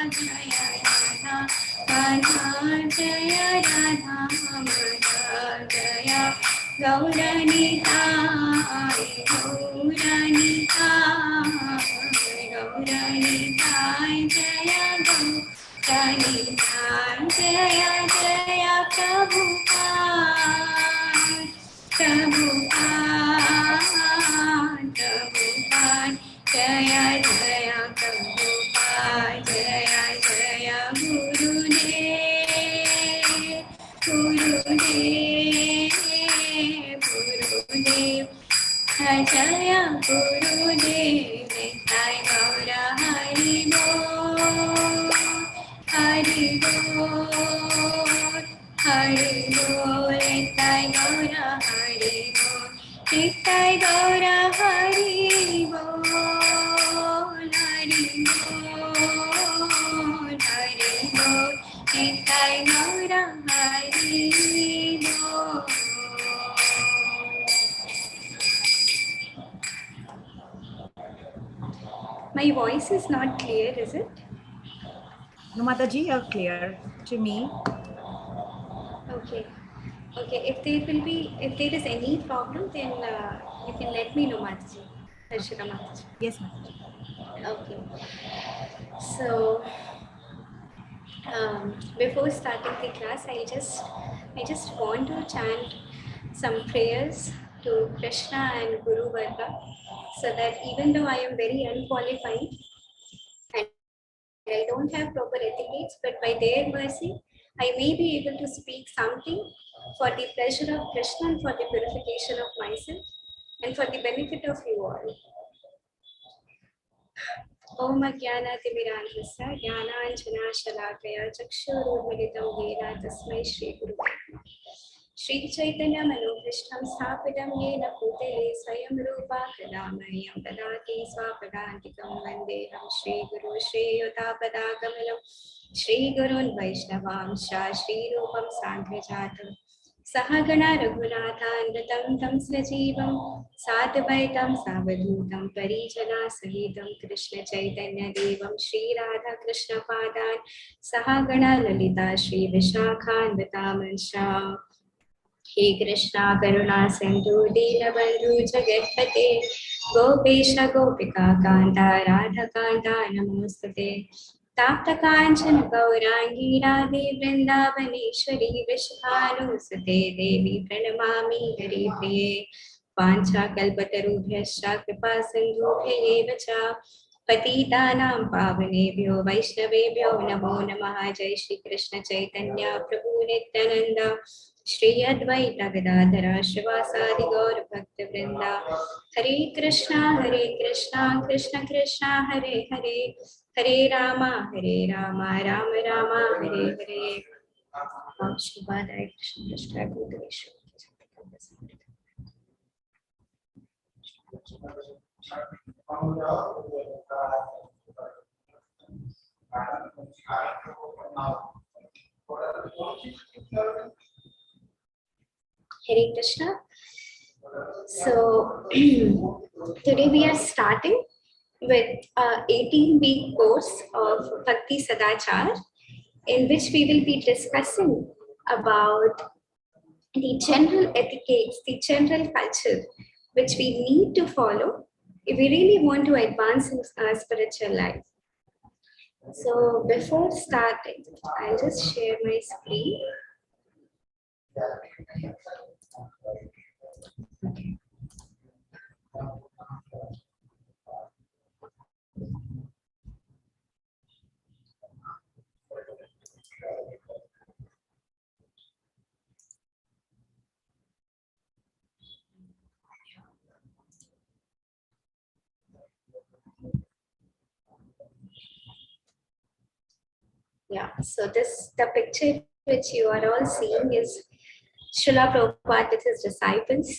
Jaya Radha Madha Jaya Radha Madha Jaya Gauranitai Gauranitai Jaya Gauranitai Jaya Jaya Prabhupada Prabhupada Jaya Jaya Prabhupada Jaya Jaya Gurudev Gurudev Gurudev Jaya Gurudev Nitai Gaura Hari Bol Hari Bol Hari Bol Nitai Gaura Hari Bol Nitai Gaura Hari Bol Hari Bol Hari Bol Nitai Gaura Hari Bol. My voice is not clear, is it? No, Mataji, you're clear to me. Okay. Okay. If there is any problem, then you can let me know, Mataji. Harshita Mataji. Yes, Mataji. Okay. So before starting the class, I just want to chant some prayers to Krishna and Guru Varga, so that even though I am very unqualified and I don't have proper etiquettes, but by their mercy, I may be able to speak something for the pleasure of Krishna and for the purification of myself and for the benefit of you all. Om Jnanatimirandhasya Jnananjana Shalakaya Chakshurunmilitam Yena Tasmai Shri Guru Shri Chaitanya Manobhishtam Sthapitam Yena Bhutale Swayam Rupa Kadamayam Dadati Swapadantikam Vandeham Shri Guru Shri Yotapada Kamalam Shri Gurun Vaishnavam Shri Rupam Sankhyajatam Sahagana Raghunathanvitam Tam Sajivam Sadvaitam Savadhutam Parijana Sahitam Krishna Chaitanya Devam Shri Radha Krishna Padan Sahagana Lalita Shri Vishakhanvitam Shah He Krishna Karuna Sindhu Dinabandhu Jagatpate Gopesha Gopika Kanta Radha Kanta Namostate Tapta Kanchana Gaurangi Radhe Vrindavaneshwari Vishvanusate Devi Pranamami Hari Priye Pancha Kalpatarubhyascha Kripa Sindhubhya Cha Patitanam Pavanebhyo Vaishnavebhyo Namo Namaha Jai Shri Krishna Chaitanya Prabhu Nityananda Shri Advaita Gadadhara Shivasadi Gaur Bhakta Vrinda Hare Krishna Krishna Krishna Hare Hare Hare Rama Rama Rama Hare Hare Shubhadaya Krishna Krishna Gurudeshu Hare Krishna. So today we are starting with a 18-week course of Bhakti Sadachar, in which we will be discussing about the general etiquettes, the general culture which we need to follow if we really want to advance in our spiritual life. So before starting, I'll just share my screen. Okay. Yeah, so the picture which you are all seeing is Srila Prabhupada with his disciples.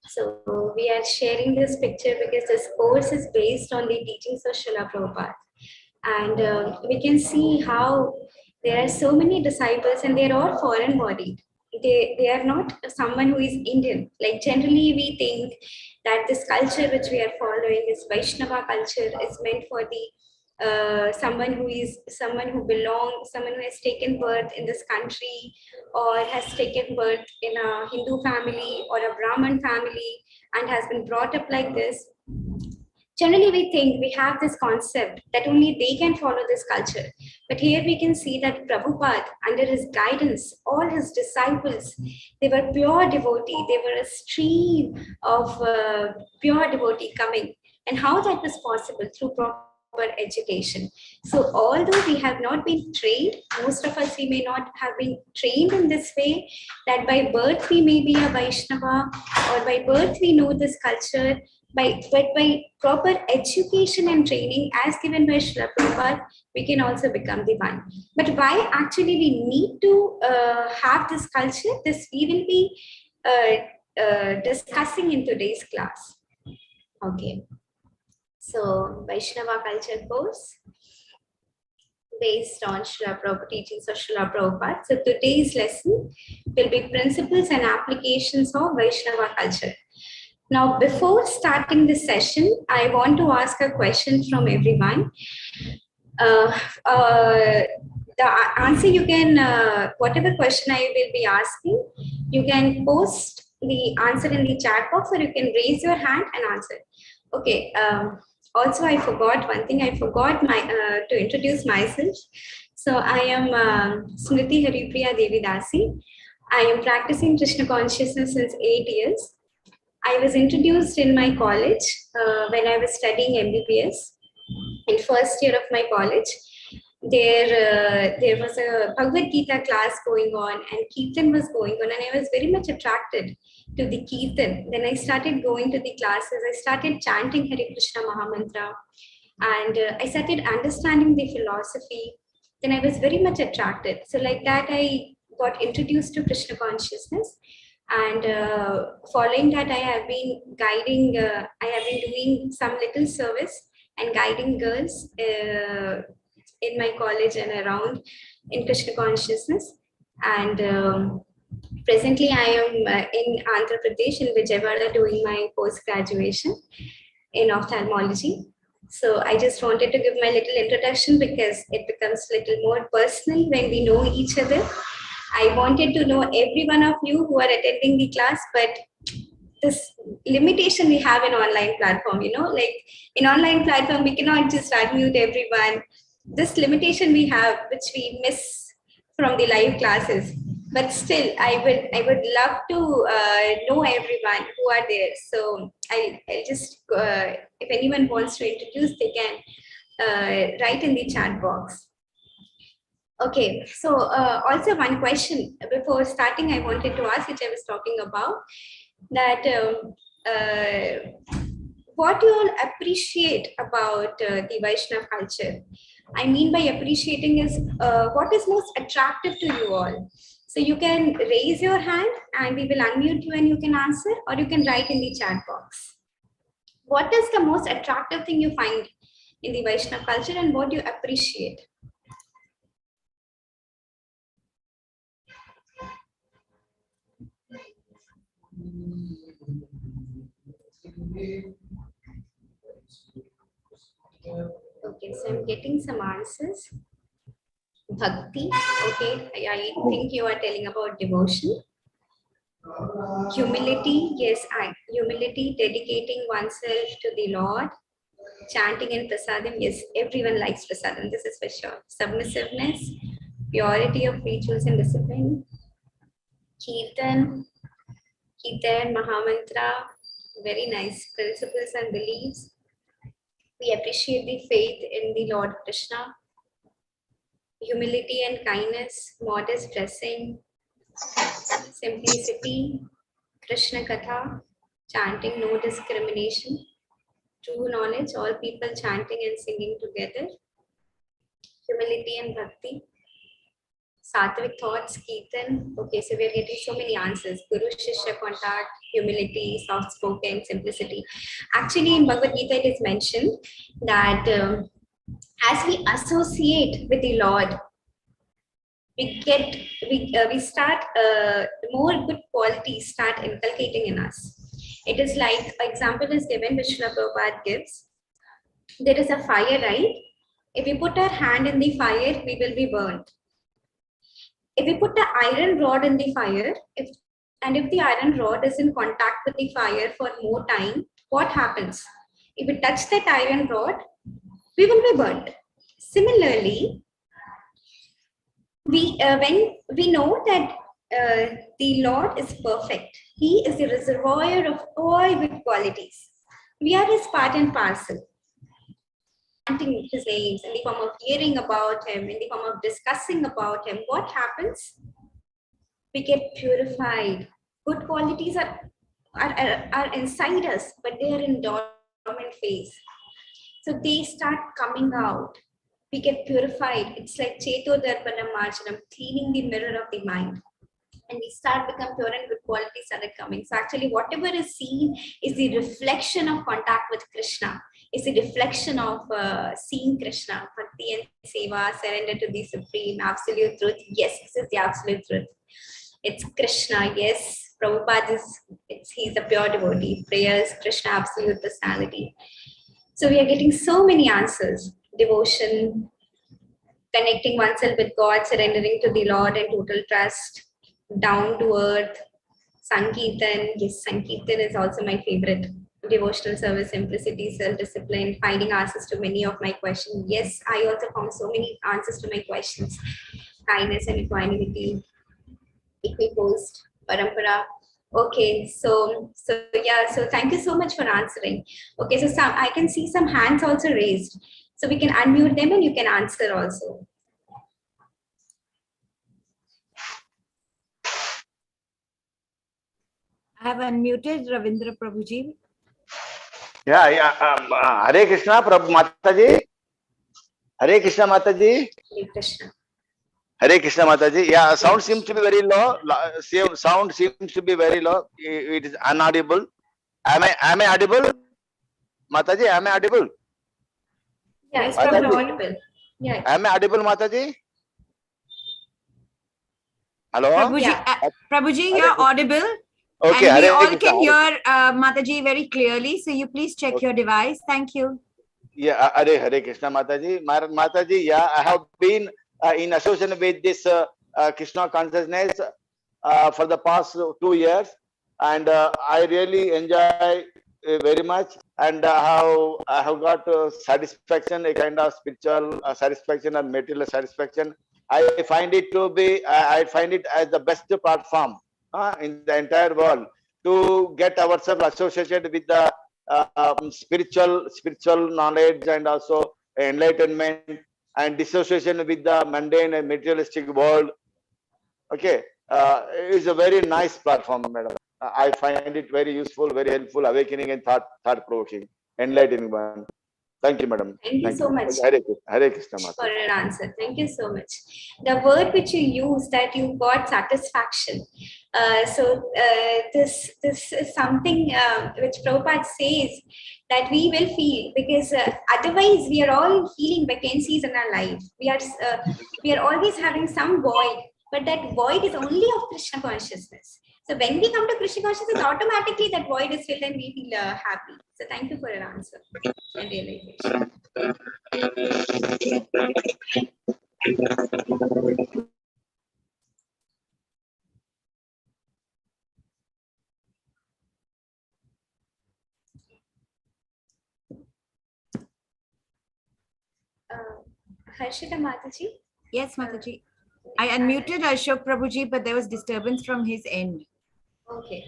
So we are sharing this picture because this course is based on the teachings of Srila Prabhupada. And we can see how there are so many disciples and they are all foreign bodied. They are not someone who is Indian. Like generally we think that this culture which we are following, this Vaishnava culture, is meant for the someone who has taken birth in this country, or has taken birth in a Hindu family or a Brahman family and has been brought up like this. Generally, we think we have this concept that only they can follow this culture. But here we can see that Prabhupada, under his guidance, all his disciples, they were pure devotee. They were a stream of pure devotee coming. And how that was possible? Through proper education. So although we have not been trained, most of us, we may not have been trained in this way, that by birth we may be a Vaishnava, or by birth we know this culture, but by proper education and training as given by Srila Prabhupada, we can also become the one. But why actually we need to have this culture? This we will be discussing in today's class. Okay. So Vaishnava culture course based on Srila Prabhupada, teachings of Srila Prabhupada. So today's lesson will be principles and applications of Vaishnava culture. Now, before starting this session, I want to ask a question from everyone. The answer you can, whatever question I will be asking, you can post the answer in the chat box, or you can raise your hand and answer. Okay. Also, I forgot one thing. I forgot to introduce myself. So I am Smriti Haripriya Devidasi. I am practicing Krishna consciousness since 8 years. I was introduced in my college when I was studying MBBS. In first year of my college, there was a Bhagavad Gita class going on, and Kirtan was going on, and I was very much attracted to the Kirtan. Then I started going to the classes. I started chanting Hare Krishna Mahamantra, and I started understanding the philosophy. Then I was very much attracted. So like that, I got introduced to Krishna consciousness. And following that, I have been guiding, I have been doing some little service and guiding girls in my college and around in Krishna consciousness. And presently I am in Andhra Pradesh, in Vijayawada, doing my post-graduation in ophthalmology. So I just wanted to give my little introduction because it becomes a little more personal when we know each other. I wanted to know every one of you who are attending the class, but this limitation we have in online platform, like in online platform, we cannot just unmute everyone. This limitation we have, which we miss from the live classes. But still, I would love to know everyone who are there. So I'll just, if anyone wants to introduce, they can write in the chat box. Okay, so also one question before starting I wanted to ask, which I was talking about, that what you all appreciate about the Vaishnava culture. I mean by appreciating is what is most attractive to you all. So you can raise your hand and we will unmute you and you can answer, or you can write in the chat box. What is the most attractive thing you find in the Vaishnava culture and what you appreciate? Okay, so I'm getting some answers. Bhakti, okay, I think you are telling about devotion. Humility, yes, humility, dedicating oneself to the Lord. Chanting and prasadam, yes, everyone likes prasadam, this is for sure. Submissiveness, purity of rituals and discipline. Kirtan, Mahamantra, very nice principles and beliefs. We appreciate the faith in the Lord Krishna. Humility and kindness, modest dressing, simplicity, Krishna Katha, chanting, no discrimination, true knowledge, all people chanting and singing together. Humility and bhakti, sattvic thoughts, Kirtan. Okay, so we are getting so many answers. Guru Shishya contact, humility, soft spoken, simplicity. Actually, in Bhagavad Gita, it is mentioned that as we associate with the Lord, we start more good qualities start inculcating in us. It is like example is given which Srila Prabhupada gives. There is a fire, right? If we put our hand in the fire, we will be burnt. If we put the iron rod in the fire, if the iron rod is in contact with the fire for more time, what happens? If we touch that iron rod, we will be burnt. Similarly, when we know that the Lord is perfect, He is the reservoir of all good qualities. We are His part and parcel. Chanting His names in the form of hearing about Him, in the form of discussing about Him, what happens? We get purified. Good qualities are inside us, but they are in dormant phase. So they start coming out. We get purified. It's like Cheto Darpana Marjanam, cleaning the mirror of the mind. And we start become pure and good qualities started coming. So actually whatever is seen is the reflection of contact with Krishna. It's the reflection of seeing Krishna. Bhakti and Seva, surrender to the Supreme, absolute truth. Yes, this is the absolute truth. It's Krishna, yes. Prabhupada he's a pure devotee. Prayers, Krishna, absolute personality. So we are getting so many answers. Devotion, connecting oneself with God, surrendering to the Lord and total trust, down to earth, Sankirtan. Yes, Sankirtan is also my favorite. Devotional service, simplicity, self-discipline, finding answers to many of my questions. Yes, I also found so many answers to my questions. Kindness and equanimity, equipost, parampara. Okay, so yeah, so thank you so much for answering. Okay, so I can see some hands also raised. So we can unmute them and you can answer also. I have unmuted Ravindra Prabhuji. Yeah. Hare Krishna, Prabhu Mataji. Hare Krishna, Mataji. Hare Krishna. Hare Krishna, Mataji. Yeah, sound seems to be very low. Sound seems to be very low. It is inaudible. Am I audible? Mataji, am I audible? Yes, Mataji. audible. Yeah. Am I audible, Mataji? Hello? Prabhuji, Yeah. Prabhuji, you're audible. Okay, and we Hare all Krishna, can hear Mataji very clearly. So you please check your device. Thank you. Yeah, Hare Krishna, Mataji. Mataji, yeah, I have been in association with this Krishna consciousness for the past 2 years, and I really enjoy very much, and I have got satisfaction, a kind of spiritual satisfaction and material satisfaction. I find it to be, I find it as the best platform in the entire world to get ourselves associated with the spiritual knowledge and also enlightenment and dissociation with the mundane and materialistic world. Okay, it's a very nice platform, madam. I find it very useful, very helpful, awakening and thought-provoking, enlightening one. Thank you, madam. Thank you so much. Hare Krishna, for an answer. Thank you so much. The word which you use, that you got satisfaction. This is something which Prabhupada says that we will feel, because otherwise we are all feeling vacancies in our life. We are always having some void, but that void is only of Krishna consciousness. So when we come to Krishna consciousness, automatically that void is filled and we feel happy. So thank you for your answer and realization. Harshita Mataji? Yes, Mataji. I unmuted Ashok Prabhuji, but there was disturbance from his end. Okay.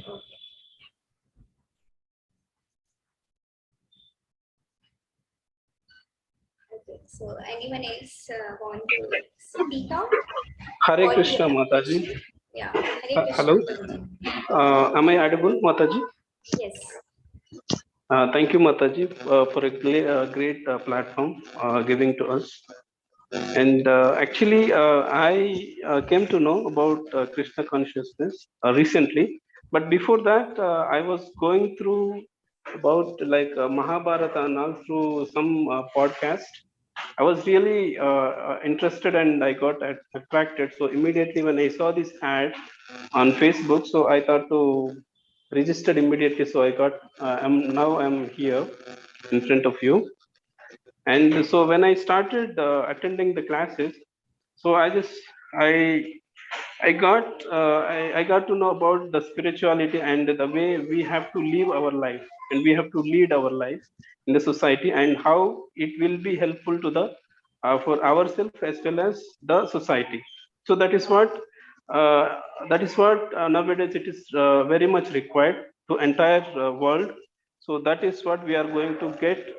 So anyone else want to speak out? Hare Krishna, Mataji. Yeah. Hare Krishna. Hello. Am I audible, Mataji? Yes. Thank you, Mataji, for a great platform giving to us. And actually, I came to know about Krishna consciousness recently. But before that, I was going through about like Mahabharata and all through some podcast. I was really interested and I got attracted. So immediately when I saw this ad on Facebook, so I thought to register immediately. So I got, I'm here in front of you. And so when I started attending the classes, so I got to know about the spirituality and the way we have to live our life, and we have to lead our life in the society, and how it will be helpful to the for ourselves as well as the society. So that is what nowadays it is very much required to entire world. So that is what we are going to get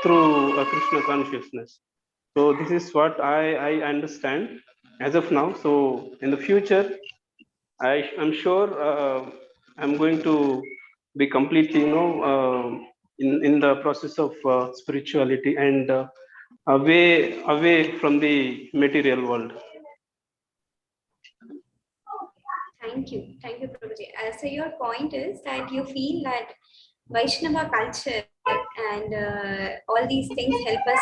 through Krishna consciousness. So this is what I understand as of now. So in the future, I'm sure I'm going to be completely, in the process of spirituality and away from the material world. Thank you, Prabhuji. So your point is that you feel that Vaishnava culture and all these things help us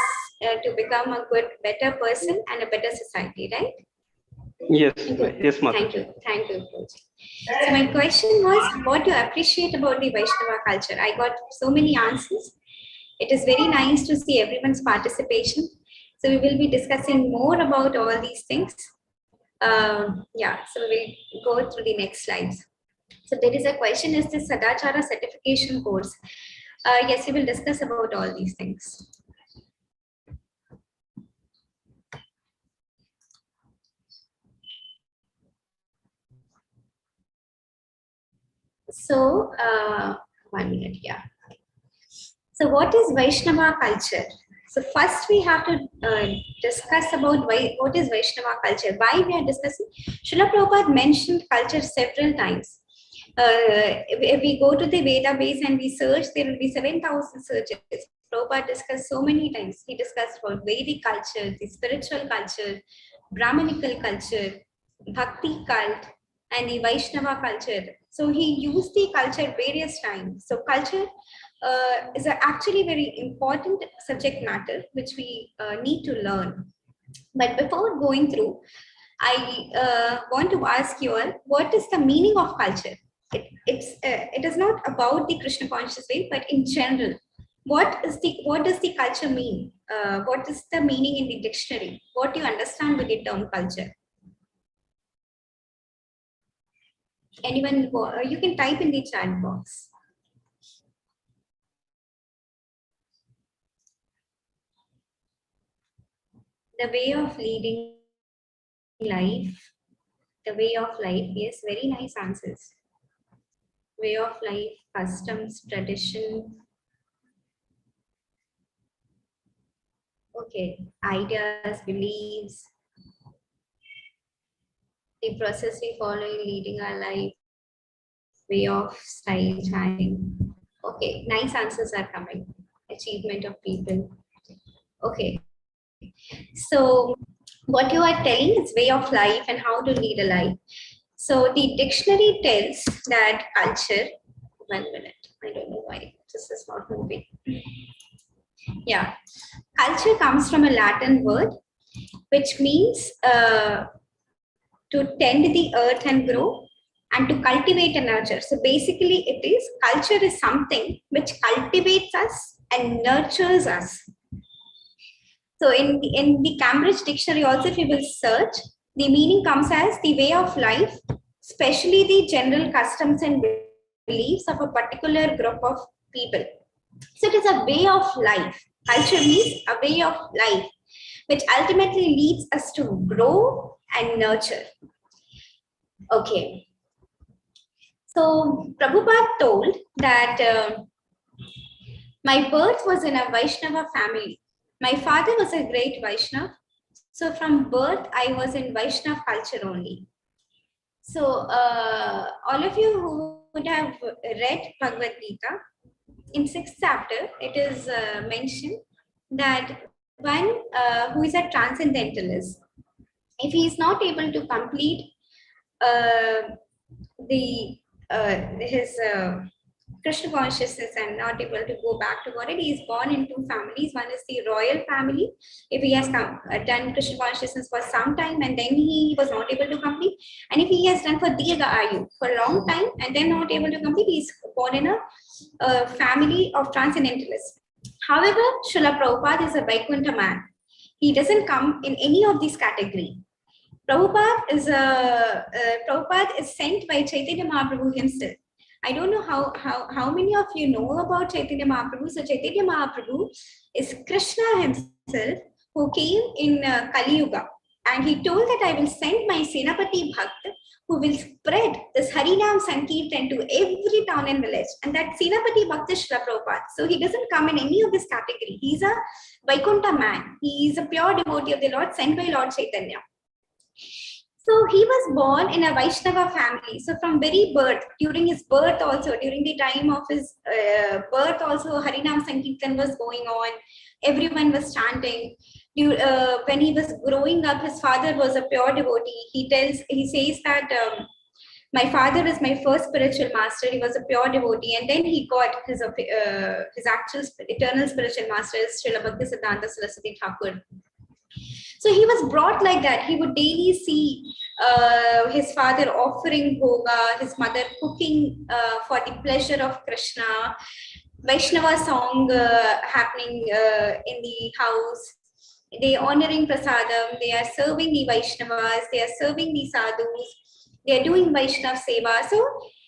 to become a better person and a better society, right? Yes, yes, Mata. Thank you, Prabhuji. So my question was, what do you appreciate about the Vaishnava culture? I got so many answers. It is very nice to see everyone's participation. So we will be discussing more about all these things. Yeah, so we'll go through the next slides. So there is a question, is this Sadachara certification course? Yes, we will discuss about all these things. So, 1 minute, yeah. So what is Vaishnava culture? So first we have to discuss about what is Vaishnava culture. Why we are discussing? Srila Prabhupada mentioned culture several times. If we go to the Veda base and we search, there will be 7,000 searches. Prabhupada discussed so many times. He discussed about Vedic culture, the spiritual culture, Brahmanical culture, Bhakti cult, and the Vaishnava culture. So he used the culture various times. So culture is actually very important subject matter which we need to learn. But before going through, I want to ask you all, what is the meaning of culture? It is not about the Krishna conscious way, but in general, what does the culture mean? What is the meaning in the dictionary? What do you understand with the term culture? Anyone, you can type in the chat box. The way of leading life, yes, very nice answers. Way of life, customs, tradition. Okay, ideas, beliefs, the process we follow in leading our life, way of style, chanting. Okay, nice answers are coming. Achievement of people. Okay, so what you are telling is way of life and how to lead a life. So the dictionary tells that culture, 1 minute, I don't know why this is not moving. Yeah, culture comes from a Latin word, which means to tend the earth and grow and to cultivate and nurture. So basically it is, culture is something which cultivates us and nurtures us. So in the Cambridge dictionary also, if you will search, the meaning comes as the way of life, especially the general customs and beliefs of a particular group of people. So it is a way of life. Culture means a way of life, which ultimately leads us to grow and nurture. Okay. So Prabhupada told that my birth was in a Vaishnava family. My father was a great Vaishnava. So from birth, I was in Vaishnava culture only. So all of you who would have read Bhagavad Gita, in 6th chapter, it is mentioned that one who is a transcendentalist, if he is not able to complete his Krishna consciousness and not able to go back to God, he is born in two families. One is the royal family. If he has done Krishna consciousness for some time and then he was not able to complete, and if he has done for Dirgha Ayu for a long time and then not able to complete, he is born in a family of transcendentalists. However, Srila Prabhupada is a Vaikuntha man. He doesn't come in any of these categories. Prabhupada is sent by Chaitanya Mahaprabhu himself. I don't know how many of you know about Chaitanya Mahaprabhu. So Chaitanya Mahaprabhu is Krishna himself who came in Kali Yuga, and he told that I will send my Senapati Bhakt who will spread this Harinam Sankirtan to every town and village. And that Senapati Bhakt is Srila Prabhupada. So he doesn't come in any of this category. He's a Vaikuntha man. He is a pure devotee of the Lord, sent by Lord Chaitanya. So he was born in a Vaishnava family. So from very birth, during his birth also, during the time of his birth also, Harinam Sankirtan was going on. Everyone was chanting. When he was growing up, his father was a pure devotee. He says that my father is my first spiritual master. He was a pure devotee, and then he got his actual eternal spiritual master, Srila Bhaktisiddhanta Saraswati Thakur. So he was brought like that. He would daily see his father offering bhoga, his mother cooking for the pleasure of Krishna, Vaishnava song happening in the house. They honoring prasadam, they are serving the Vaishnavas, they are serving the sadhus, they are doing Vaishnav seva. So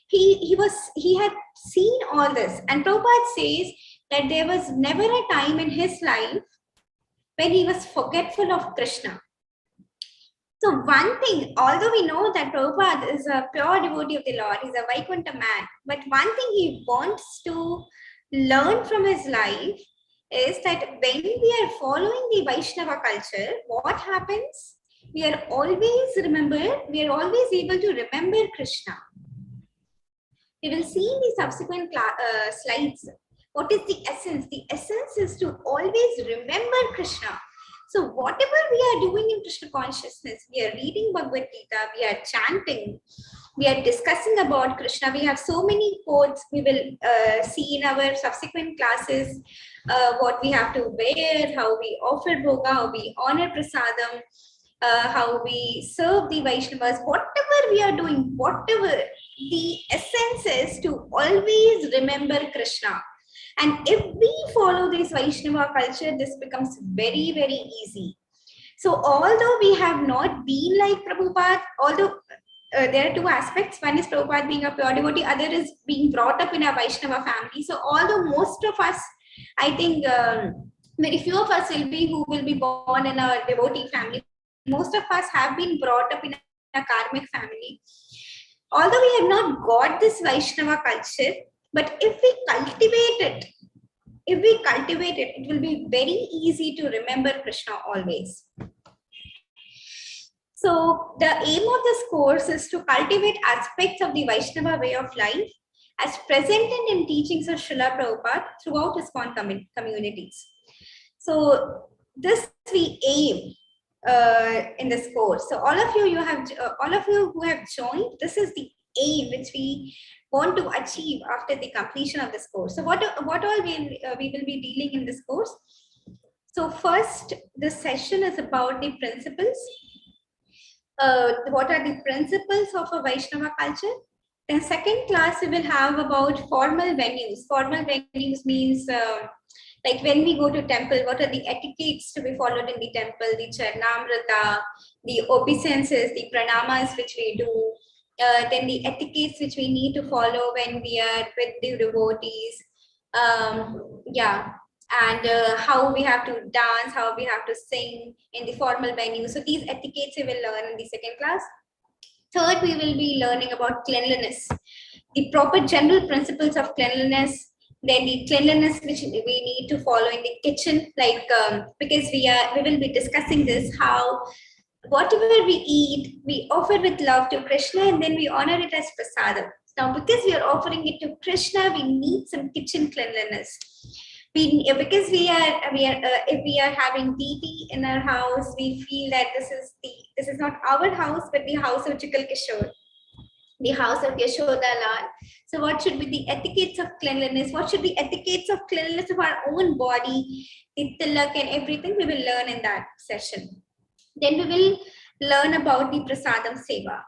he had seen all this. And Prabhupada says that there was never a time in his life when he was forgetful of Krishna. So one thing, although we know that Prabhupada is a pure devotee of the Lord, he's a Vaikuntha man, but one thing he wants to learn from his life is that when we are following the Vaishnava culture, what happens? We are always able to remember Krishna. We will see in the subsequent slides. What is the essence? The essence is to always remember Krishna. So whatever we are doing in Krishna consciousness, we are reading Bhagavad Gita, we are chanting, we are discussing about Krishna. We have so many quotes. We will see in our subsequent classes what we have to wear, how we offer bhoga, how we honor prasadam, how we serve the Vaishnavas. Whatever we are doing, whatever, the essence is to always remember Krishna. And if we follow this Vaishnava culture, this becomes very, very easy. So although we have not been like Prabhupada, although there are two aspects. One is Prabhupada being a pure devotee, other is being brought up in a Vaishnava family. So although most of us, I think very few of us will be born in a devotee family. Most of us have been brought up in a karmic family. Although we have not got this Vaishnava culture, but if we cultivate it, it will be very easy to remember Krishna always. So the aim of this course is to cultivate aspects of the Vaishnava way of life as presented in teachings of Srila Prabhupada throughout ISKCON communities. So this we aim in this course. So all of you who have joined, this is the aim which we want to achieve after the completion of this course. So what all we will be dealing in this course? So first, this session is about the principles. What are the principles of a Vaishnava culture? In second class, we will have about formal venues. Formal venues means like when we go to temple, what are the etiquettes to be followed in the temple, the charnamrita, the obeisances, the pranamas which we do, then the etiquettes which we need to follow when we are with the devotees. And how we have to dance, how we have to sing in the formal venue. So these etiquettes we will learn in the second class. Third, we will be learning about cleanliness, the proper general principles of cleanliness, then the cleanliness which we need to follow in the kitchen, like because we will be discussing this, how whatever we eat, we offer with love to Krishna and then we honor it as prasadam. Now, because we are offering it to Krishna, we need some kitchen cleanliness. Because if we are having deity in our house, we feel that this is not our house, but the house of Chikal Kishore, the house of Yashoda Lal. So what should be the etiquettes of cleanliness? What should be etiquettes of cleanliness of our own body, the tilak and everything we will learn in that session. Then we will learn about the prasadam seva,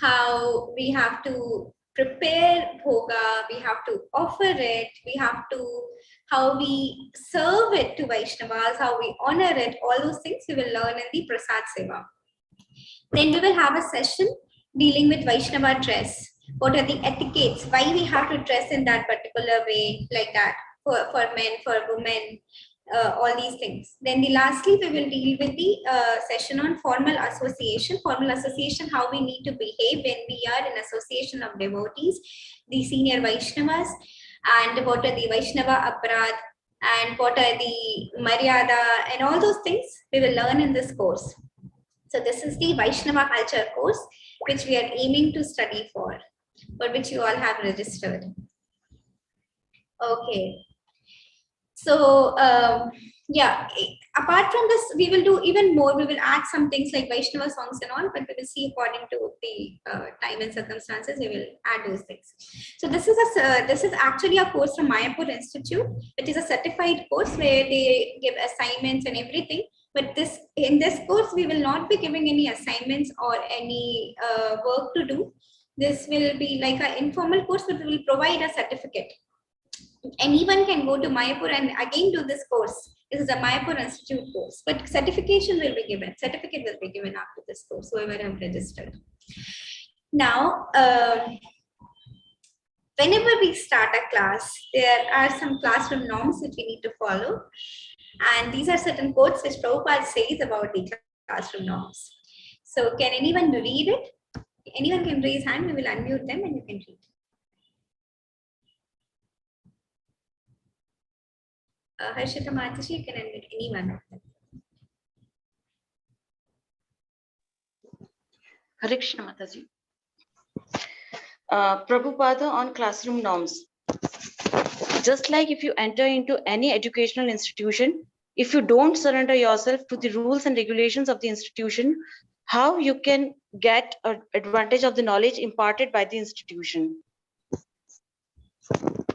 how we have to prepare bhoga, we have to offer it, we have to, how we serve it to Vaishnavas, how we honor it, all those things we will learn in the Prasad Seva. Then we will have a session dealing with Vaishnava dress. What are the etiquettes? Why we have to dress in that particular way, like that, for men, for women, all these things. Then lastly, we will deal with the session on formal association. Formal association, how we need to behave when we are in association of devotees, the senior Vaishnavas, and what are the Vaishnava Aparad, and what are the Maryada, and all those things we will learn in this course. So this is the Vaishnava culture course, which we are aiming to study for which you all have registered. Okay. So yeah, apart from this, we will do even more. We will add some things like Vaishnava songs and all, but we will see according to the time and circumstances. We will add those things. So this is actually a course from Mayapur Institute. It is a certified course where they give assignments and everything. But in this course, we will not be giving any assignments or any work to do. This will be like an informal course, but we will provide a certificate. Anyone can go to Mayapur and again do this course. This is a Mayapur Institute course, but certification will be given. Certificate will be given after this course, whoever have registered. Now, whenever we start a class, there are some classroom norms which we need to follow. And these are certain quotes which Prabhupada says about the classroom norms. So can anyone read it? Anyone can raise hand, we will unmute them and you can read. Harshita Mataji, you can unmute anyone of them. Hare Krishna Mataji. Prabhupada on classroom norms. Just like if you enter into any educational institution, if you don't surrender yourself to the rules and regulations of the institution, how you can get an advantage of the knowledge imparted by the institution?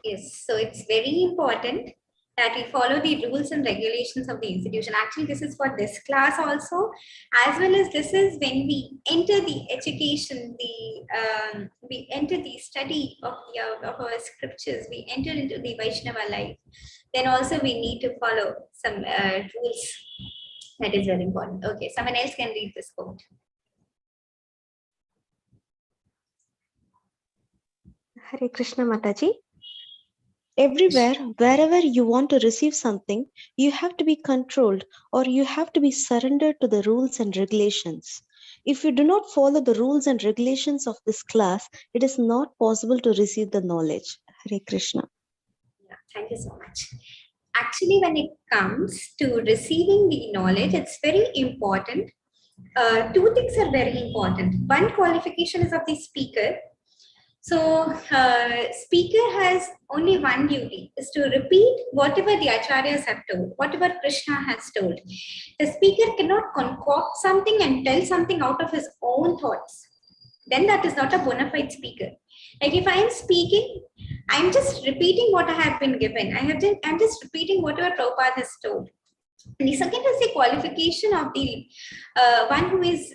Yes, so it's very important that we follow the rules and regulations of the institution. Actually, this is for this class also, as well as this is when we enter the education, we enter the study of our scriptures, we enter into the Vaishnava life. Then also we need to follow some rules. That is very important. Okay, someone else can read this quote. Hare Krishna Mataji. Everywhere, wherever you want to receive something, you have to be controlled or you have to be surrendered to the rules and regulations. If you do not follow the rules and regulations of this class, it is not possible to receive the knowledge. Hare Krishna. Yeah, thank you so much. Actually, when it comes to receiving the knowledge, it's very important. Two things are very important. One qualification is of the speaker. So, speaker has only one duty, is to repeat whatever the acharyas have told, whatever Krishna has told. The speaker cannot concoct something and tell something out of his own thoughts. Then that is not a bona fide speaker. Like if I am speaking, I'm just repeating what I have been given. I'm just repeating whatever Prabhupada has told. And the second is the qualification of the one who is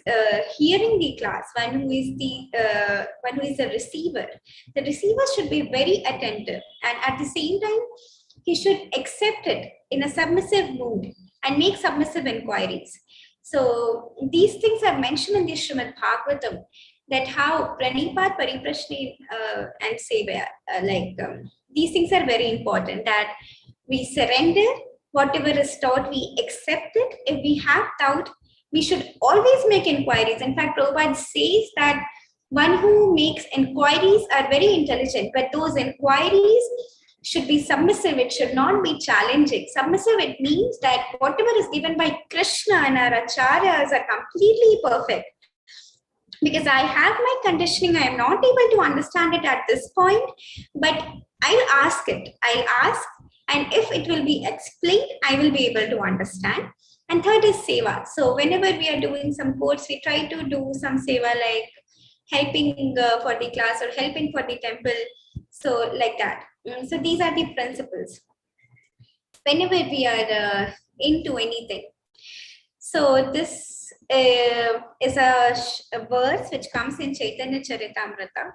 hearing the class, one who is the receiver. The receiver should be very attentive, and at the same time, he should accept it in a submissive mood and make submissive inquiries. So these things are mentioned in the Srimad Bhagavatam, that how Pranipat, Pariprashni and Seva, these things are very important, that we surrender whatever is taught, we accept it. If we have doubt, we should always make inquiries. In fact, Prabhupada says that one who makes inquiries are very intelligent, but those inquiries should be submissive. It should not be challenging. Submissive, it means that whatever is given by Krishna and our acharyas are completely perfect. Because I have my conditioning, I am not able to understand it at this point, but I'll ask it. I'll ask, and if it will be explained, I will be able to understand. And third is seva. So whenever we are doing some course, we try to do some seva, like helping for the class or helping for the temple. So like that. So these are the principles. Whenever we are into anything. So this is a verse which comes in Chaitanya Charitamrita.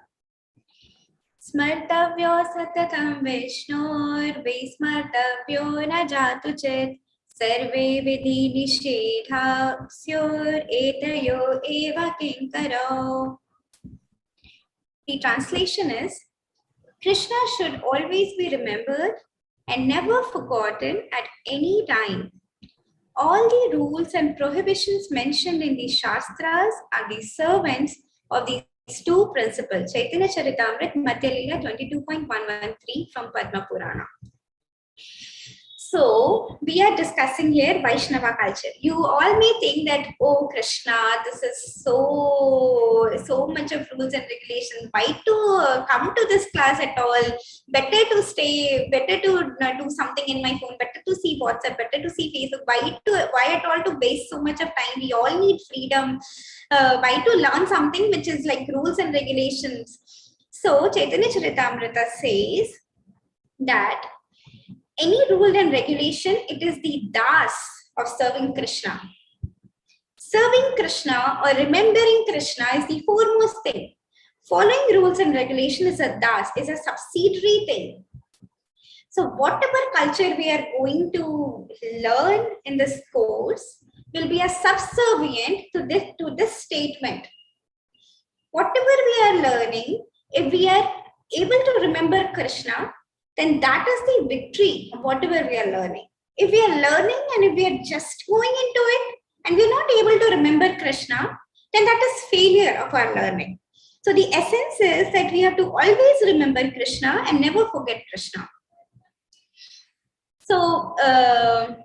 Smartavyo satatam Vishnur Vismartavyo na jatu chet Sarve vidhi nishedhasyur etayo eva kinkaro. The translation is, Krishna should always be remembered and never forgotten at any time. All the rules and prohibitions mentioned in the Shastras are the servants of these two principles. Chaitanya Charitamrita, Madhya Leela 22.113 from Padma Purana. So, we are discussing here Vaishnava culture. You all may think that, oh Krishna, this is so much of rules and regulations. Why to come to this class at all? Better to stay, better to do something in my phone, better to see WhatsApp, better to see Facebook. Why at all to waste so much of time? We all need freedom. Why to learn something which is like rules and regulations? So, Chaitanya Charitamrita says that any rule and regulation, it is the das of serving Krishna. Serving Krishna or remembering Krishna is the foremost thing. Following rules and regulation is a das, is a subsidiary thing. So whatever culture we are going to learn in this course will be a subservient to this statement. Whatever we are learning, if we are able to remember Krishna, then that is the victory of whatever we are learning. If we are learning and if we are just going into it and we are not able to remember Krishna, then that is failure of our learning. So the essence is that we have to always remember Krishna and never forget Krishna. So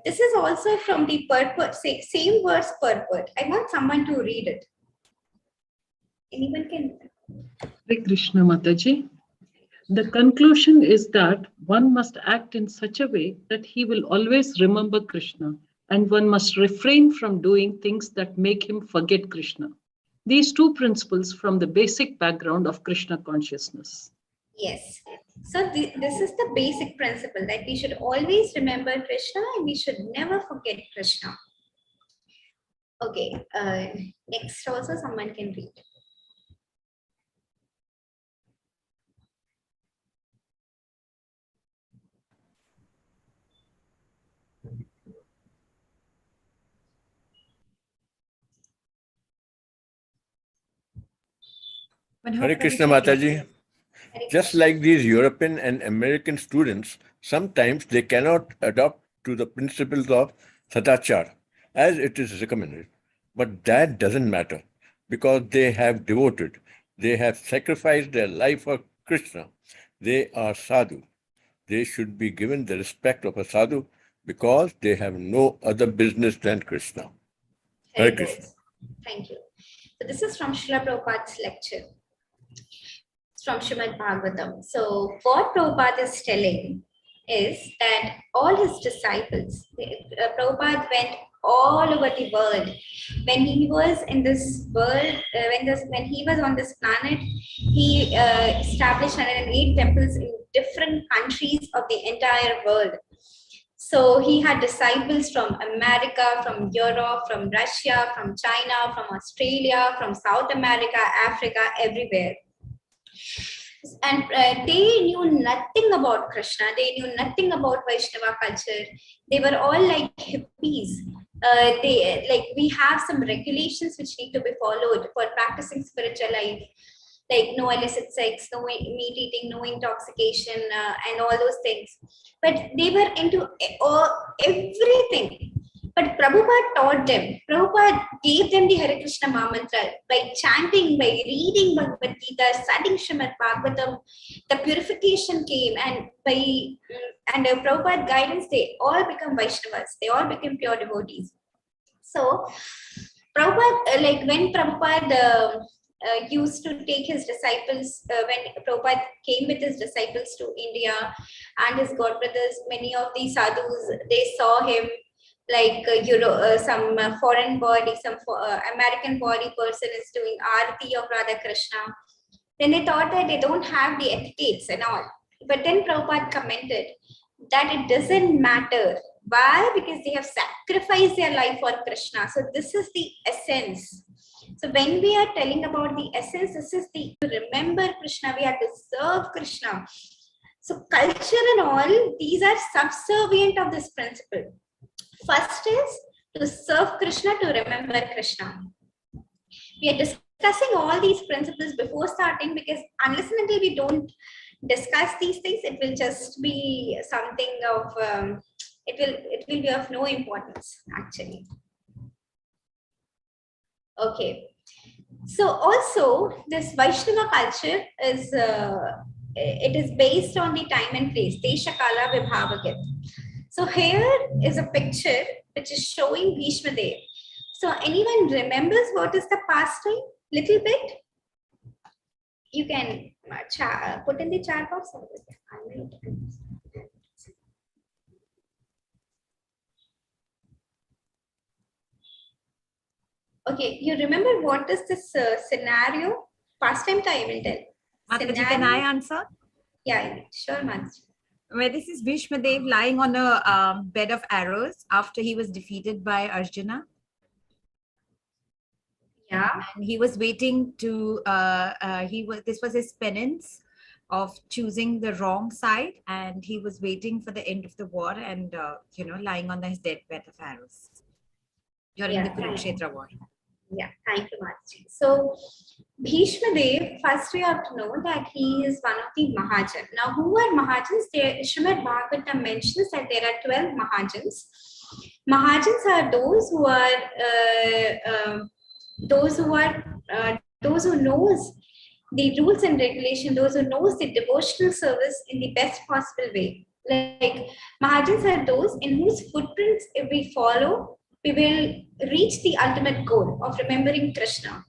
this is also from the purport, same verse purport. I want someone to read it. Anyone can? Hare Krishna Mataji. The conclusion is that one must act in such a way that he will always remember Krishna, and one must refrain from doing things that make him forget Krishna. These two principles from the basic background of Krishna consciousness. Yes. So this is the basic principle, that we should always remember Krishna and we should never forget Krishna. Okay. Next also someone can read. Hare Krishna Mataji. Just like these European and American students, sometimes they cannot adopt to the principles of Sadachar as it is recommended. But that doesn't matter because they have devoted, they have sacrificed their life for Krishna. They are sadhu. They should be given the respect of a sadhu because they have no other business than Krishna. Hare Krishna. Thank you. So this is from Srila Prabhupada's lecture. It's from Srimad Bhagavatam. So what Prabhupada is telling is that all his disciples, Prabhupada went all over the world. When he was in this world, when he was on this planet, he established 108 temples in different countries of the entire world. So he had disciples from America, from Europe, from Russia, from China, from Australia, from South America, Africa, everywhere. And they knew nothing about Krishna. They knew nothing about Vaishnava culture. They were all like hippies. We have some regulations which need to be followed for practicing spiritual life, like no illicit sex, no meat eating, no intoxication, and all those things. But they were into everything. But Prabhupada taught them. Prabhupada gave them the Hare Krishna Mahamantra by chanting, by reading Bhagavad Gita, studying Srimad Bhagavatam. The purification came, and by Prabhupada guidance, they all become Vaishnavas. They all became pure devotees. So Prabhupada, when Prabhupada used to take his disciples, when Prabhupada came with his disciples to India and his godbrothers, many of these sadhus, they saw him like some foreign body, some American body person is doing Aarti of Radha Krishna. Then they thought that they don't have the etiquettes and all. But then Prabhupada commented that it doesn't matter. Why? Because they have sacrificed their life for Krishna. So this is the essence. So when we are telling about the essence, this is the to remember Krishna, we have to serve Krishna. So culture and all, these are subservient of this principle. First is to serve Krishna, to remember Krishna. We are discussing all these principles before starting, because unless and until we don't discuss these things, it will just be something of, it will be of no importance actually. Okay. So also this Vaishnava culture is, it is based on the time and place, Desha Kala Vibhavagit. So here is a picture which is showing Bhishma Dev. So anyone remembers what is the pastime? Little bit? You can put in the chat box. Okay, you remember what is this scenario? Pastime time, I will tell. Mataji, can I answer? Yeah, sure, Mataji. Where this is Bhishma Dev lying on a bed of arrows after he was defeated by Arjuna. Yeah. And he was waiting to, this was his penance of choosing the wrong side, and he was waiting for the end of the war and, lying on his deathbed of arrows during the Kurukshetra war. Yeah, thank you, Mataji. So, Bhishma Dev, first we have to know that he is one of the Mahajans. Now, who are Mahajans? Srimad Bhagavatam mentions that there are 12 Mahajans. Mahajans are those who are those who knows the rules and regulations, those who knows the devotional service in the best possible way. Like Mahajans are those in whose footprints, if we follow, we will reach the ultimate goal of remembering Krishna.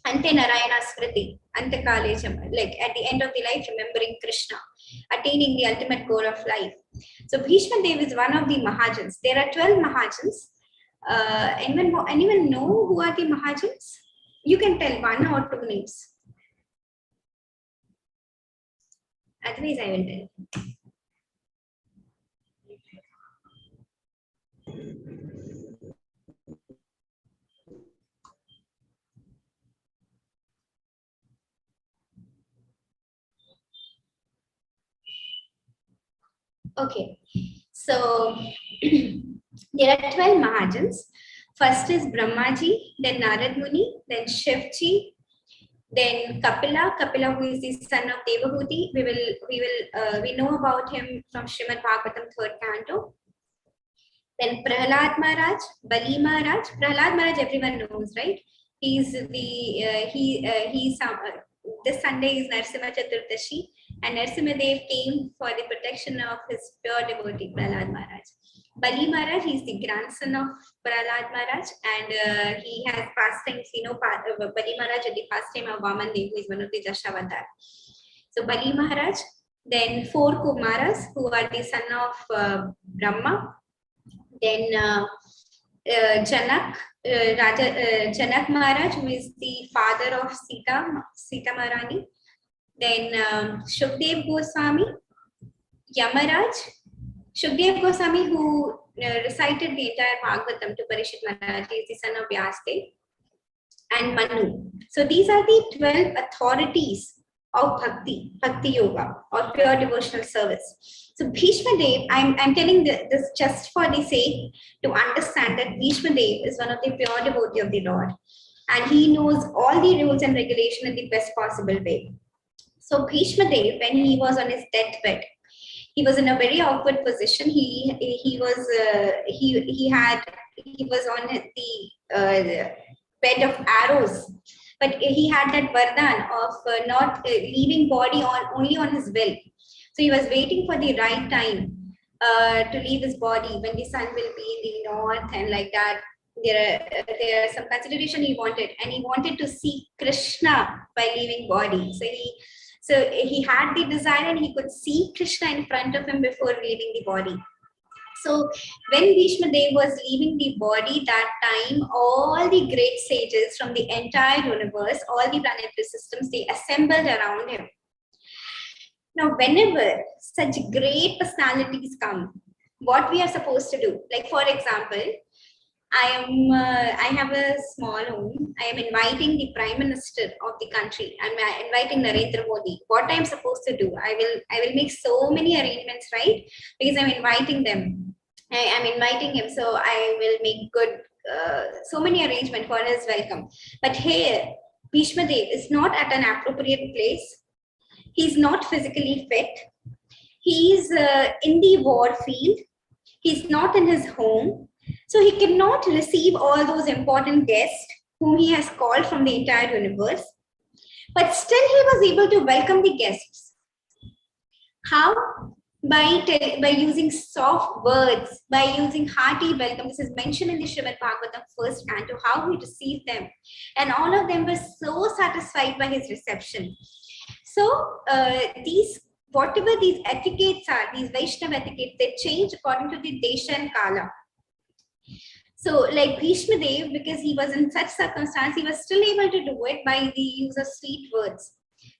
Ante Narayana Smriti, Ante Kalejam, like at the end of the life, remembering Krishna, attaining the ultimate goal of life. So Bhishma Dev is one of the Mahajans. There are 12 Mahajans. Anyone know who are the Mahajans? You can tell one or two names. Otherwise, I will tell. Okay, so there are 12 Mahajans. First is Brahmaji, then Narad Muni, then Shivji, then Kapila, who is the son of Devahuti. We know about him from Srimad Bhagavatam 3rd canto. Then Prahlad Maharaj, Bali Maharaj. Prahlad Maharaj, everyone knows, right? He's this Sunday is Narsimha Chaturdashi, and Narsimha Dev came for the protection of his pure devotee Prahlad Maharaj. Bali Maharaj, he is the grandson of Prahlad Maharaj, and he has pastimes, Bali Maharaj at the pastime of Vaman Dev, who is one of the Dashavadar. So Bali Maharaj, then 4 Kumaras, who are the son of Brahma, then Janak Maharaj, who is the father of Sita Maharani, then Shukdev Goswami, Yamaraj, Shukdev Goswami, who recited the entire Bhagavatam to Parishit Maharaj, is the son of Vyasadeva, and Manu. So these are the 12 authorities of Bhakti Yoga, or pure devotional service. So Bhishma Dev, I'm telling this just for the sake to understand that Bhishma Dev is one of the pure devotee of the Lord, and he knows all the rules and regulations in the best possible way. So Bhishma Dev, when he was on his deathbed, he was in a very awkward position. He was on the bed of arrows, but he had that vardhan of not leaving body only on his will. So he was waiting for the right time to leave his body, when the sun will be in the north, and like that. There are some consideration he wanted, and he wanted to see Krishna by leaving body. So he had the desire, and he could see Krishna in front of him before leaving the body. So when Bhishma Dev was leaving the body that time, all the great sages from the entire universe, all the planetary systems, they assembled around him. Now, whenever such great personalities come, what we are supposed to do? Like, for example, I have a small home. I am inviting the Prime Minister of the country. I'm inviting Narendra Modi. What I'm supposed to do? I will make so many arrangements, right? Because I'm inviting them. I'm inviting him, so I will make good so many arrangements for his welcome. But here, Bhishma Dev is not at an appropriate place. He's not physically fit. He's in the war field. He's not in his home. So he cannot receive all those important guests whom he has called from the entire universe. But still he was able to welcome the guests. How? By using soft words, by using hearty welcome. This is mentioned in the Srimad Bhagavatam first canto, how he received them. And all of them were so satisfied by his reception. So whatever these etiquettes are, these Vaishnava etiquettes, they change according to the Desha and Kala. So like Bhishma Dev, because he was in such circumstance, he was still able to do it by the use of sweet words.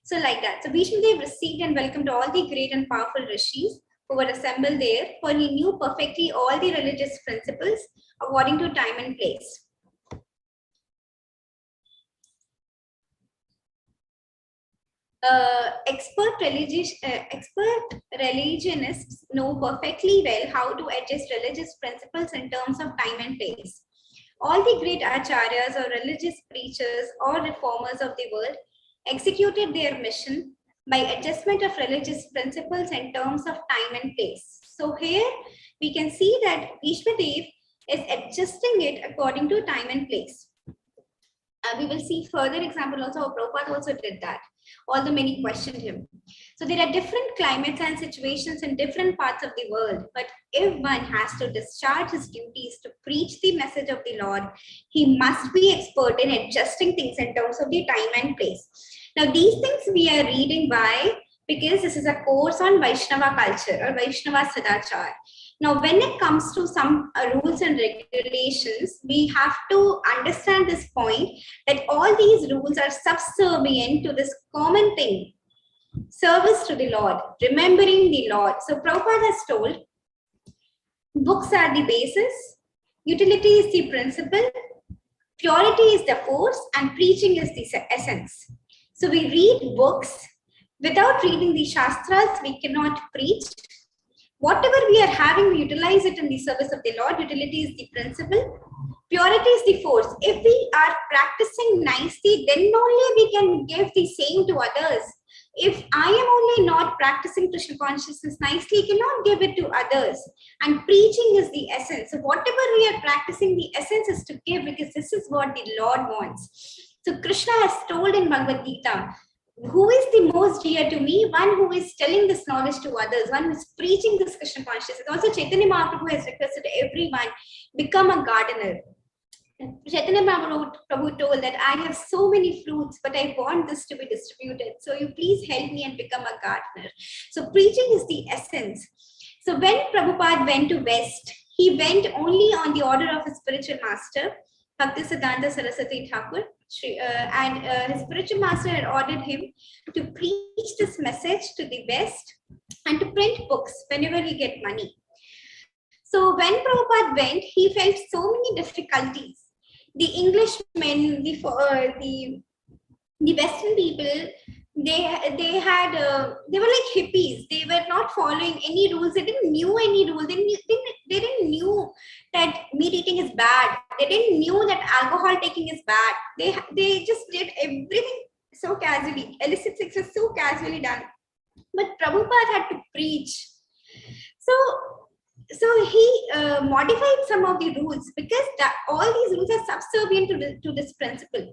So like that. So Bhishma Dev received and welcomed all the great and powerful rishis who were assembled there, for he knew perfectly all the religious principles according to time and place. Expert religionists know perfectly well how to adjust religious principles in terms of time and place. All the great acharyas or religious preachers or reformers of the world executed their mission by adjustment of religious principles in terms of time and place. So here we can see that Bhishma Dev is adjusting it according to time and place. We will see further example also. Prabhupada also did that, although many questioned him. So there are different climates and situations in different parts of the world, but if one has to discharge his duties to preach the message of the Lord, he must be expert in adjusting things in terms of the time and place. Now these things we are reading by, because this is a course on Vaishnava culture or Vaishnava Sadachar. Now, when it comes to some rules and regulations, we have to understand this point that all these rules are subservient to this common thing, service to the Lord, remembering the Lord. So Prabhupada has told, books are the basis, utility is the principle, purity is the force, and preaching is the essence. So we read books. Without reading the Shastras, we cannot preach. Whatever we are having, we utilize it in the service of the Lord. Utility is the principle. Purity is the force. If we are practicing nicely, then only we can give the same to others. If I am only not practicing Krishna consciousness nicely, cannot give it to others. And preaching is the essence. So whatever we are practicing, the essence is to give, because this is what the Lord wants. So Krishna has told in Bhagavad Gita, who is the most dear to me? One who is telling this knowledge to others, one who is preaching this Krishna consciousness. Also, Chaitanya Mahaprabhu has requested everyone become a gardener. Chaitanya Mahaprabhu told that I have so many fruits, but I want this to be distributed. So you please help me and become a gardener. So preaching is the essence. So when Prabhupada went to West, he went only on the order of his spiritual master, Bhaktisiddhanta Saraswati Thakur. His spiritual master had ordered him to preach this message to the West and to print books whenever he get money. So when Prabhupada went, he felt so many difficulties. The Englishmen, the Western people, they were like hippies. They were not following any rules. They didn't knew any rules. They didn't knew that meat eating is bad. They didn't knew that alcohol taking is bad. They just did everything so casually. Illicit sex was so casually done. But Prabhupada had to preach. So he modified some of the rules, because all these rules are subservient to this principle.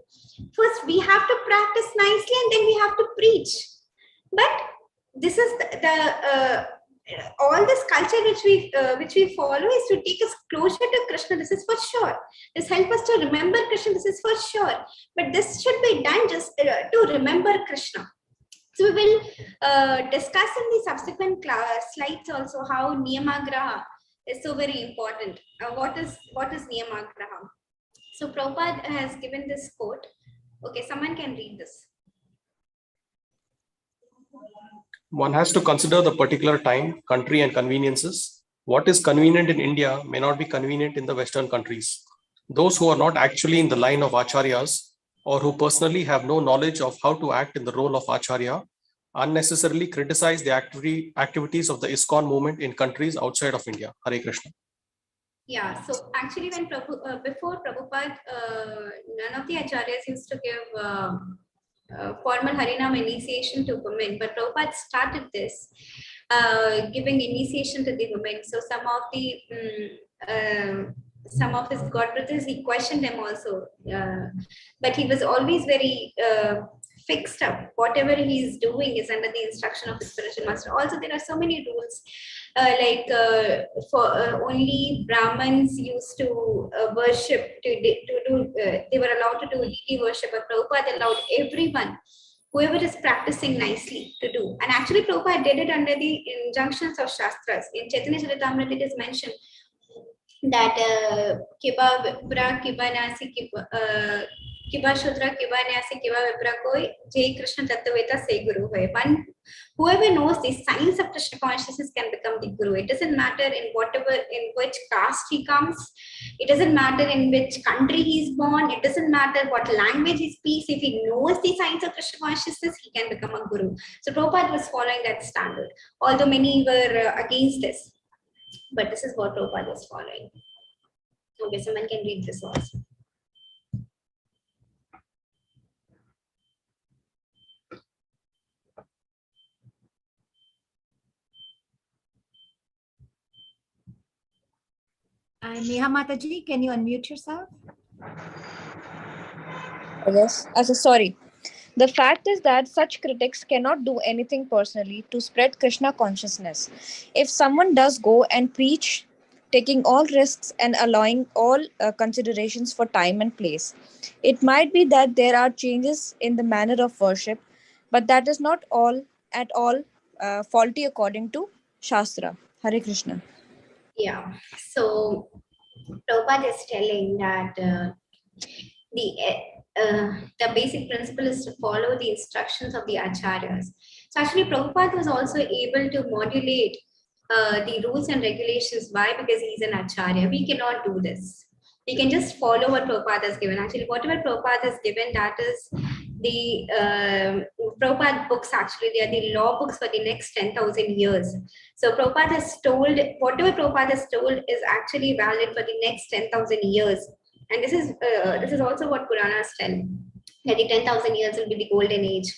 First, we have to practice nicely, and then we have to preach. But this is all this culture which we follow is to take us closer to Krishna. This is for sure. This helps us to remember Krishna. This is for sure. But this should be done just to remember Krishna. So we will discuss in the subsequent slides also how Niyamagraha is so very important. What is Niyamagraha? So Prabhupada has given this quote. Okay, someone can read this. One has to consider the particular time, country, and conveniences. What is convenient in India may not be convenient in the Western countries. those who are not actually in the line of acharyas or who personally have no knowledge of how to act in the role of acharya unnecessarily criticize the activities of the ISKCON movement in countries outside of India. Hare Krishna. Yeah, so actually when before Prabhupada, none of the acharyas used to give formal Harinam initiation to women, but Prabhupada started this, giving initiation to the women. So some of his god brothers, he questioned them also, but he was always very fixed up. Whatever he is doing is under the instruction of the spiritual master. Also, there are so many rules, only Brahmins used to worship, they were allowed to do deity worship, but Prabhupada allowed everyone, whoever is practicing nicely, to do. And actually, Prabhupada did it under the injunctions of Shastras. In Chaitanya Charitamrita, it is mentioned that Kiba Vipra, Kiba Nasi, Kiba Shudra, Kiba Nasi, Kiba Vipra Koi, Jai Krishna Tattveta Se Guru Hai. One, whoever knows the science of Krishna consciousness can become the Guru. It doesn't matter in which caste he comes. It doesn't matter in which country he is born. It doesn't matter what language he speaks. If he knows the science of Krishna consciousness, he can become a Guru. So Prabhupada was following that standard, although many were against this. But this is what Prabhupada is following. Okay, someone can read this also. Neha Mataji, can you unmute yourself? Yes. Sorry. The fact is that such critics cannot do anything personally to spread Krishna consciousness. If someone does go and preach, taking all risks and allowing all considerations for time and place, it might be that there are changes in the manner of worship, but that is not at all faulty according to Shastra. Hare Krishna. Yeah. So Prabhupada is telling that the basic principle is to follow the instructions of the acharyas. So actually Prabhupada was also able to modulate the rules and regulations. Why? Because he's an acharya. We cannot do this. We can just follow what Prabhupada has given. Actually, whatever Prabhupada has given, that is the Prabhupada books. Actually, they are the law books for the next 10,000 years. So Prabhupada has told, whatever Prabhupada has told is actually valid for the next 10,000 years. And this is also what Puranas tell, that the 10,000 years will be the golden age.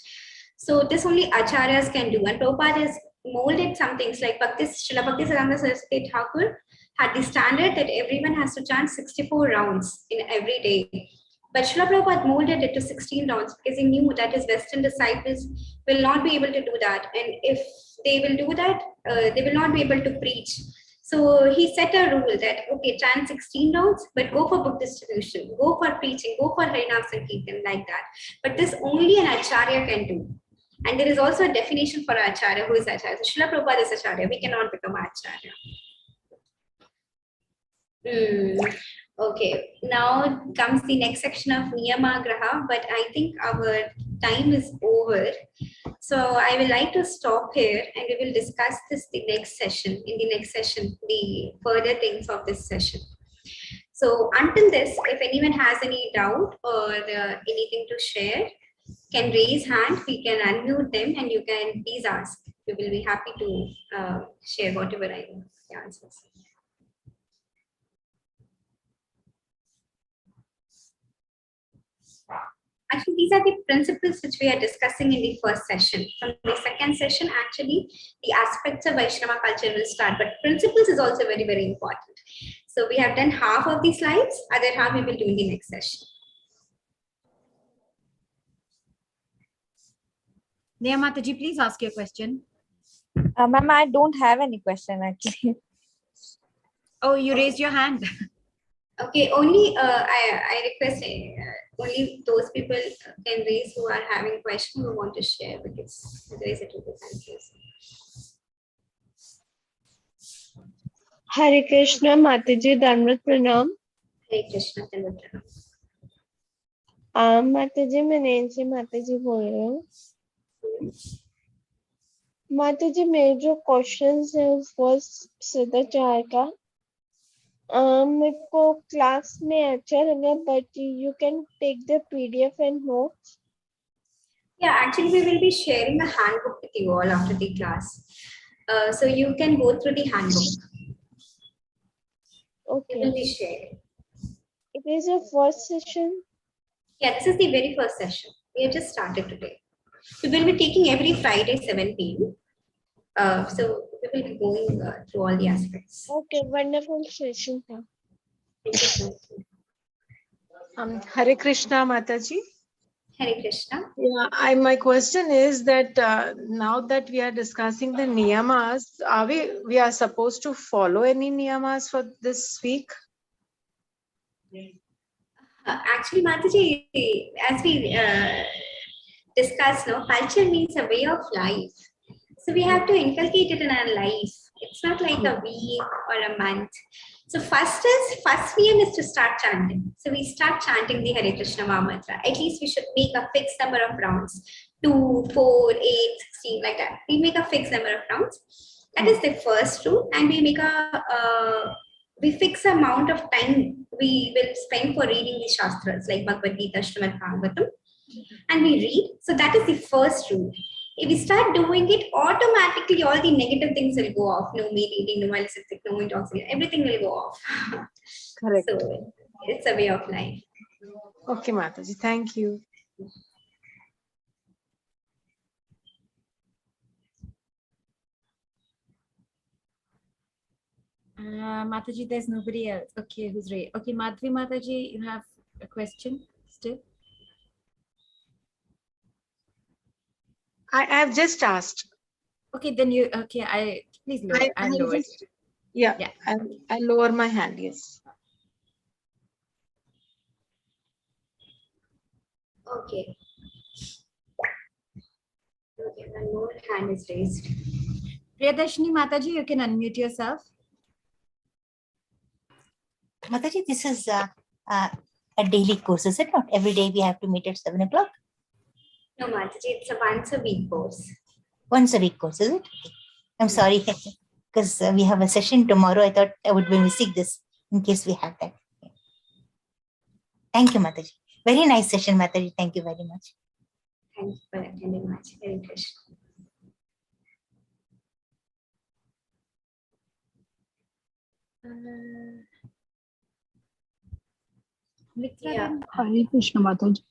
So this only acharyas can do. And Prabhupada has molded some things like Srila Bhakti Siddhanta Saraswati Thakur had the standard that everyone has to chant 64 rounds in every day. But Srila Prabhupada molded it to 16 rounds because he knew that his Western disciples will not be able to do that. And if they will do that, they will not be able to preach. So he set a rule that, okay, chant 16 rounds, but go for book distribution, go for preaching, go for Harinam Sankirtan, like that. But this only an acharya can do. And there is also a definition for acharya. Who is acharya? So Srila Prabhupada is acharya. We cannot become acharya. Okay, now comes the next section of Niyamagraha, but I think our time is over. So I would like to stop here and we will discuss this in the next session, the further things of this session. So until this, if anyone has any doubt or anything to share, can raise hand, we can unmute them and you can please ask. We will be happy to share whatever I know the answers. Actually, these are the principles which we are discussing in the first session. From the second session, actually, the aspects of Vaishnava culture will start, but principles is also very, very important. So we have done half of the slides, other half we will do in the next session. Neha Mataji, please ask your question. Ma'am, I don't have any question actually. Oh, you raised your hand. Okay, only I request only those people can raise who are having questions who want to share, because otherwise it will be confusing. Hare Krishna, Mataji, Danvat Pranam. Hare Krishna, Danvat Pranam. माताजी मैं Nancy माताजी बोल रही हूँ। माताजी मेरे जो questions है फर्स्ट सदाचार का, मेरे को क्लास में अच्छा लगा, but you can take the PDF and notes. Yeah, actually, we will be sharing a handbook with you all after the class. So you can go through the handbook. Okay. We will be sharing. It is your first session. Yeah, this is the very first session. We have just started today. We will be taking every Friday 7 p.m. So we will be going through all the aspects. Okay, wonderful session. Thank you so much. Hare Krishna, Mataji. Hare Krishna. Yeah, my question is that now that we are discussing the niyamas, are we are supposed to follow any niyamas for this week? Actually, Mataji, as we discussed, no, culture means a way of life. So we have to inculcate it in our life. It's not like a week or a month. So first niyam is to start chanting. So we start chanting the Hare Krishna Mahamantra. At least we should make a fixed number of rounds. 2, 4, 8, 16, like that. We make a fixed number of rounds. That is the first rule. And we make we fix the amount of time we will spend for reading the Shastras, like Bhagavad Gita, Srimad Bhagavatam. And we read. So that is the first rule. If we start doing it, automatically all the negative things will go off. No meat eating, no illicit, no intoxication, everything will go off. Correct. So it's a way of life. Okay, Mataji, thank you. Mataji, there's nobody else. Okay, who's ready? Okay, Madhvi Mataji, you have a question still? I have just asked. Okay, then you, okay, please lower. I'll lower it. Yeah, I'll lower my hand, yes. Okay. Okay, one more hand is raised. Priyadarshini Mataji, you can unmute yourself. Mataji, this is a daily course, is it not? Every day we have to meet at 7 o'clock? No, Mataji, it's a once a week course. Once a week course, is it? I'm sorry, because we have a session tomorrow. I thought I would be missing this in case we have that. Thank you, Mataji. Very nice session, Mataji. Thank you very much. Thank you for attending, Mataji. Hare Krishna. Yeah. Hare Krishna Mataji.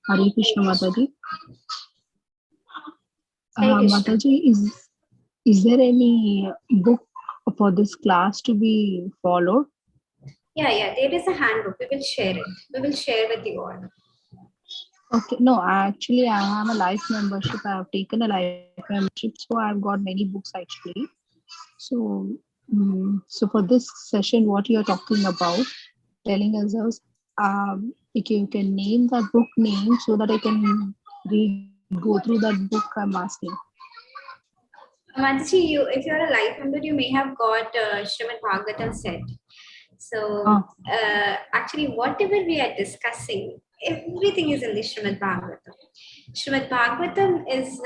Hare Krishna Mataji. Mataji, is there any book for this class to be followed? Yeah, there is a handbook. We will share it. We will share with you all. Okay, no, actually I have a life membership. I have taken a life membership, so I've got many books actually. So, so for this session, what you're talking about, telling us, if you can name that book name so that I can go through that book, I'm asking. Mataji, if you're a life member, you may have got Srimad Bhagavatam set. So actually, whatever we are discussing, everything is in the Srimad Bhagavatam. Srimad Bhagavatam is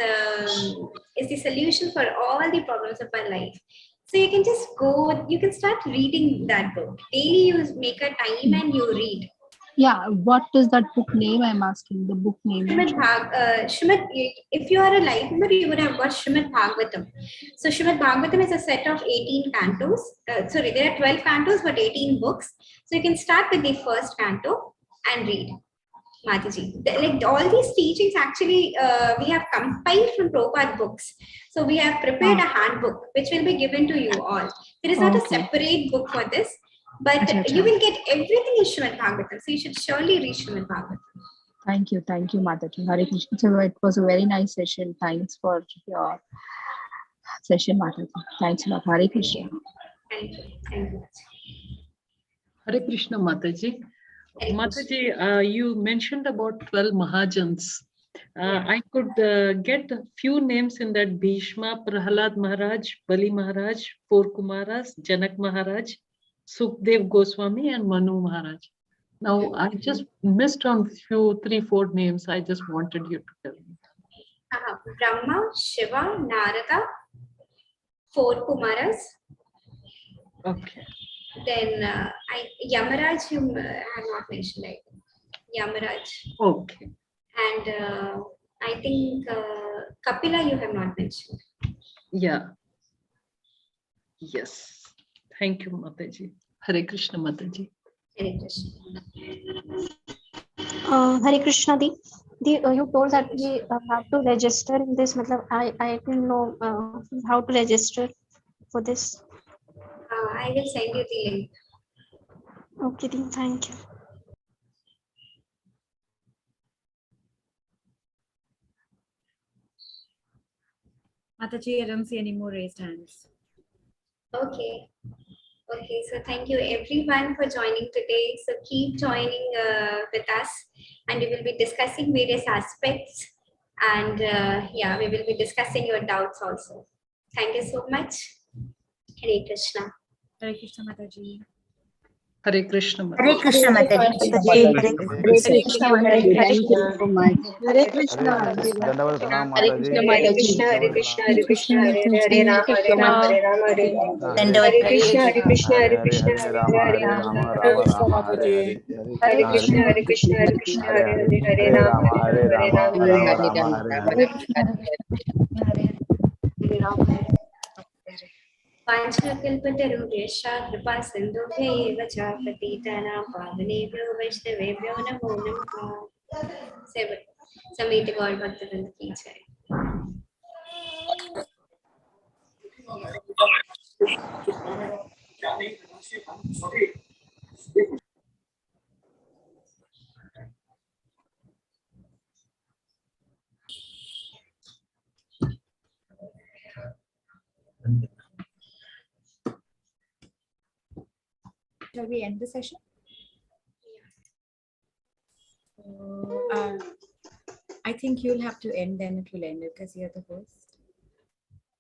the solution for all the problems of our life. So you can just go, you can start reading that book. Daily you make a time and you read. Yeah, what is that book name? I'm asking the book name. Srimad, if you are a life member, you would have got Srimad Bhagavatam. So Srimad Bhagavatam is a set of 18 cantos. There are 12 cantos, but 18 books. So you can start with the first canto and read. Mataji, like all these teachings actually we have compiled from Prabhupada books. So we have prepared a handbook which will be given to you all. There is not a separate book for this, but you will get everything in Srimad Bhagavatam. So you should surely read Srimad Bhagavatam. Thank you, Mataji. Hare Krishna. So it was a very nice session. Thanks for your session, Mataji. Thanks a lot. Hare Krishna. Thank you. Hare Krishna, Mataji. Mataji, you mentioned about 12 Mahajans. I could get a few names in that: Bhishma, Prahalad Maharaj, Bali Maharaj, 4 Kumaras, Janak Maharaj, Sukhdev Goswami, and Manu Maharaj. Now, I just missed on few 3-4 names. I just wanted you to tell me. Brahma, Shiva, Narada, 4 Kumaras. Okay. Then Yamaraj, you have not mentioned, I think. Yamaraj. Okay. And I think Kapila, you have not mentioned. Yeah. Yes. Thank you, Mataji. Hare Krishna, Mataji. Hare Krishna. Hare Krishna, you told that we have to register in this. I didn't know how to register for this. I will send you the link. Okay, thank you. Mataji, I don't see any more raised hands. Okay. Okay, so thank you everyone for joining today. So keep joining with us, and we will be discussing various aspects. And yeah, we will be discussing your doubts also. Thank you so much. Hare Krishna. Hare Krishna, Mataji. Hare Krishna, Mataji. Hare Krishna, Mataji. Hare Krishna, Mataji. Thank you so much. Hare Krishna. Dandavad pranam Hare Mataji. Krishna, Mataji. Hare Krishna, Hare Krishna, Hare Ram, Hare Ram, Hare Ram, Hare Ram. Dandavad Hare Krishna, pranam. Hare Krishna, Hare Hare Hare Krishna, Hare Hare Rama Hare Hare Ram, Rama Hare Rama Ram, Rama Hare Hare Hare Krishna, Hare Krishna, Hare Krishna, Hare Hare, Hare Ram, Hare Ram, Hare Ram, Rama Rama Hare Hare. Hare Ram, Hare Panchakilpatarubhyascha kripa sindhubhya eva cha patitana pavanebhyo vaishnavebhyo namo namaha. Samhita Gaur Bhaktivinoda ki jai. Shall we end the session? I think you'll have to end, then it will end because you're the host.